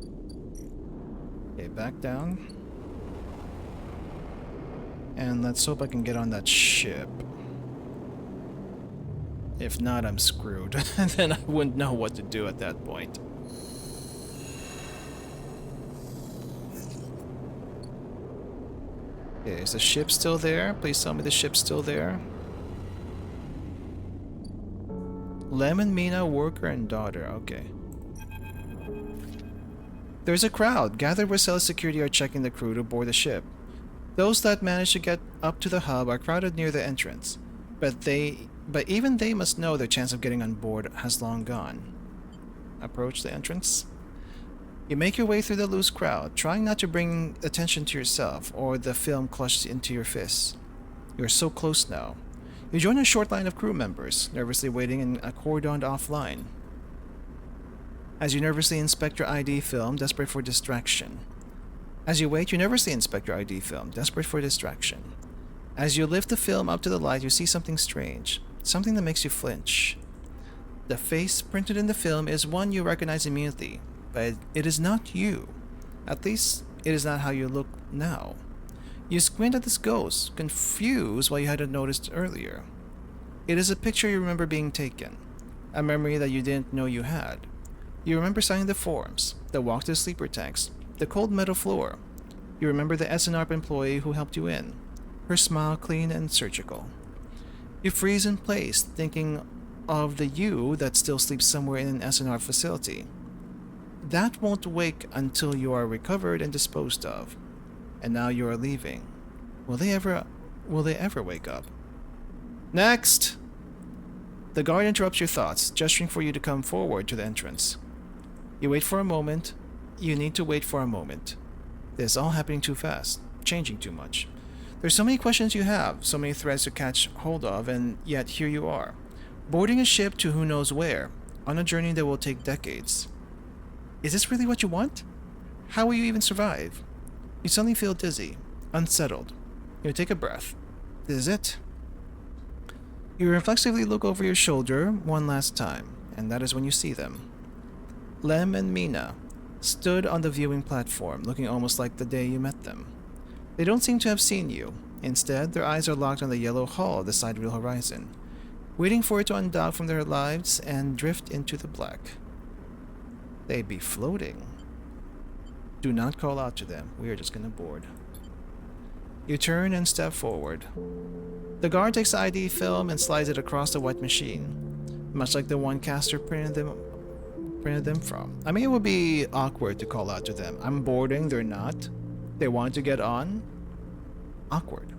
Okay, back down. And let's hope I can get on that ship. If not, I'm screwed. Then I wouldn't know what to do at that point. Okay, is the ship still there? Please tell me the ship's still there. Lemon, Mina, worker, and daughter. Okay. There's a crowd. Gathered where cell security are checking the crew to board the ship. Those that manage to get up to the hub are crowded near the entrance. But even they must know their chance of getting on board has long gone. Approach the entrance. You make your way through the loose crowd, trying not to bring attention to yourself or the film clutched into your fists. You're so close now. You join a short line of crew members, nervously waiting in a cordoned-off line. As you nervously inspect your ID film, desperate for distraction. As you wait, you nervously inspect your ID film, desperate for distraction. As you lift the film up to the light, you see something strange, something that makes you flinch. The face printed in the film is one you recognize immediately, but it is not you. At least, it is not how you look now. You squint at this ghost, confused why you hadn't noticed earlier. It is a picture you remember being taken, a memory that you didn't know you had. You remember signing the forms, the walk to the sleeper tanks, the cold metal floor. You remember the SNRP employee who helped you in, her smile clean and surgical. You freeze in place, thinking of the you that still sleeps somewhere in an SNR facility. That won't wake until you are recovered and disposed of. And now you are leaving. Will they ever wake up? Next! The guard interrupts your thoughts, gesturing for you to come forward to the entrance. You wait for a moment. You need to wait for a moment. This is all happening too fast, changing too much. There's so many questions you have, so many threads to catch hold of, and yet here you are, boarding a ship to who knows where, on a journey that will take decades. Is this really what you want? How will you even survive? You suddenly feel dizzy, unsettled. You take a breath. This is it. You reflexively look over your shoulder one last time, and that is when you see them. Lem and Mina stood on the viewing platform, looking almost like the day you met them. They don't seem to have seen you. Instead, their eyes are locked on the yellow hull of the sidereal horizon, waiting for it to undock from their lives and drift into the black. They'd be floating. Do not call out to them. We are just gonna board. You turn and step forward. The guard takes the ID film and slides it across the white machine, much like the one Caster printed them from. I mean, it would be awkward to call out to them. I'm boarding, they're not. They want to get on. Awkward.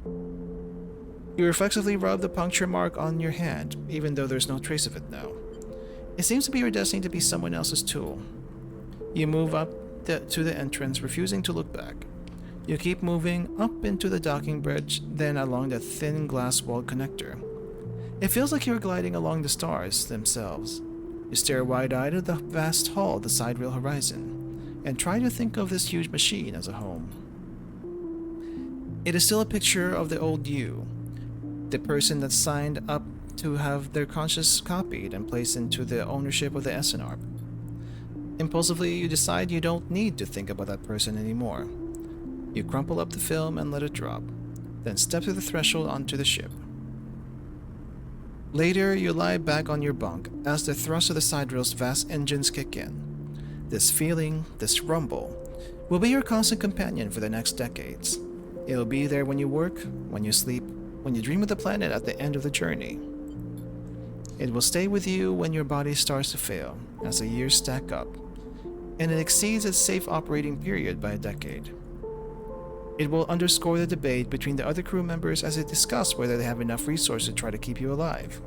You reflexively rub the puncture mark on your hand, even though there's no trace of it now. It seems to be your destiny to be someone else's tool. You move up to the entrance, refusing to look back. You keep moving up into the docking bridge, then along the thin glass-walled connector. It feels like you're gliding along the stars themselves. You stare wide-eyed at the vast hull of the sidereal horizon, and try to think of this huge machine as a home. It is still a picture of the old you, the person that signed up to have their conscience copied and placed into the ownership of the SNRP. Impulsively, you decide you don't need to think about that person anymore. You crumple up the film and let it drop, then step through the threshold onto the ship. Later, you lie back on your bunk as the thrust of the sidereal's vast engines kick in. This feeling, this rumble, will be your constant companion for the next decades. It'll be there when you work, when you sleep, when you dream of the planet at the end of the journey. It will stay with you when your body starts to fail, as the years stack up, and it exceeds its safe operating period by a decade. It will underscore the debate between the other crew members as they discuss whether they have enough resources to try to keep you alive.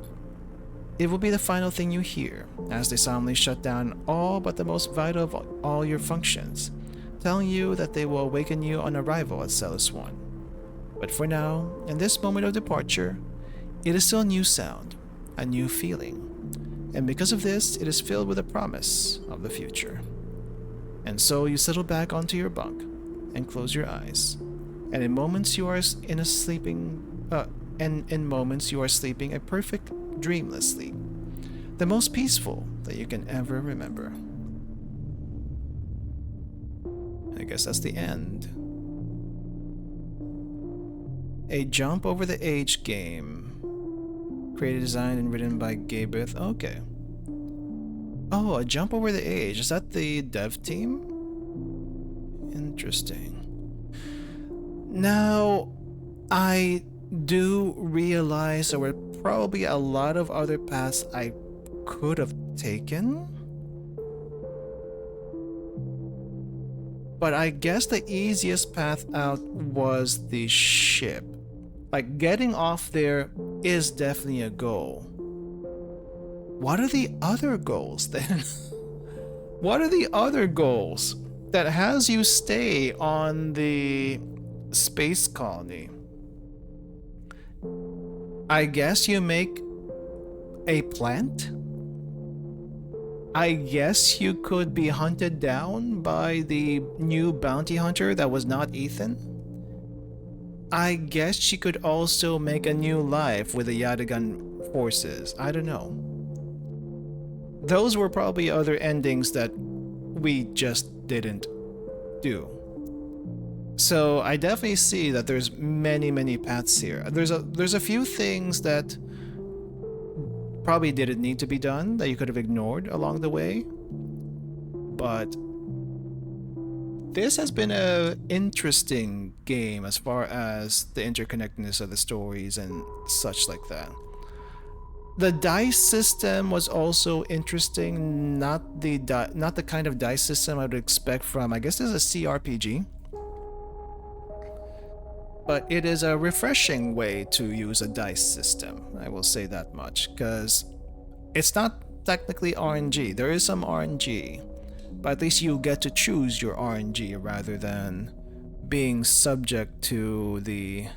It will be the final thing you hear, as they solemnly shut down all but the most vital of all your functions, telling you that they will awaken you on arrival at Celis 1. But for now, in this moment of departure, it is still a new sound, a new feeling, and because of this, it is filled with a promise of the future. And so you settle back onto your bunk and close your eyes, and in moments you are sleeping a perfect, dreamless sleep, the most peaceful that you can ever remember. I guess that's the end. A Jump Over the Age game. Created, designed, and written by Gabeth. Okay. Oh, A Jump Over the Age. Is that the dev team? Interesting. Now, I do realize there were probably a lot of other paths I could have taken. But I guess the easiest path out was the ship. Like, getting off there is definitely a goal. What are the other goals then? What are the other goals that has you stay on the space colony? I guess you make a plant? I guess you could be hunted down by the new bounty hunter that was not Ethan? I guess you could also make a new life with the Yatagan forces. I don't know. Those were probably other endings that we just didn't do. So I definitely see that there's many paths here. There's a few things that probably didn't need to be done that you could have ignored along the way. But this has been an interesting game as far as the interconnectedness of the stories and such like that. The dice system was also interesting, not the kind of dice system I would expect from, I guess this is a CRPG. But it is a refreshing way to use a dice system, I will say that much, because it's not technically RNG. There is some RNG, but at least you get to choose your RNG rather than being subject to the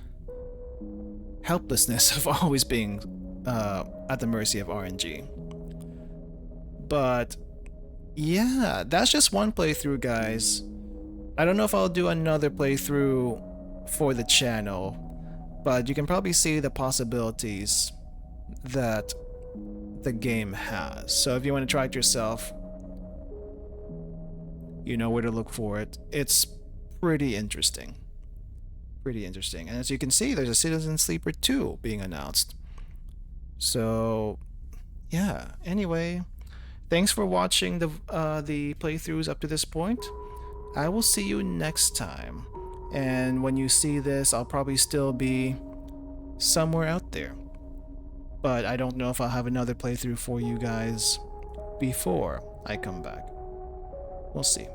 helplessness of always being at the mercy of RNG. But yeah, that's just one playthrough, guys. I don't know if I'll do another playthrough for the channel, but you can probably see the possibilities that the game has. So if you want to try it yourself, you know where to look for it. It's pretty interesting. Pretty interesting. And as you can see, there's a Citizen Sleeper 2 being announced. So yeah, anyway, thanks for watching the playthroughs up to this point. I will see you next time. And when you see this, I'll probably still be somewhere out there. But I don't know if I'll have another playthrough for you guys before I come back. We'll see.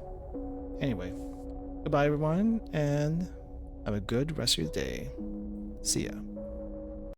Anyway, goodbye everyone, and have a good rest of your day. See ya.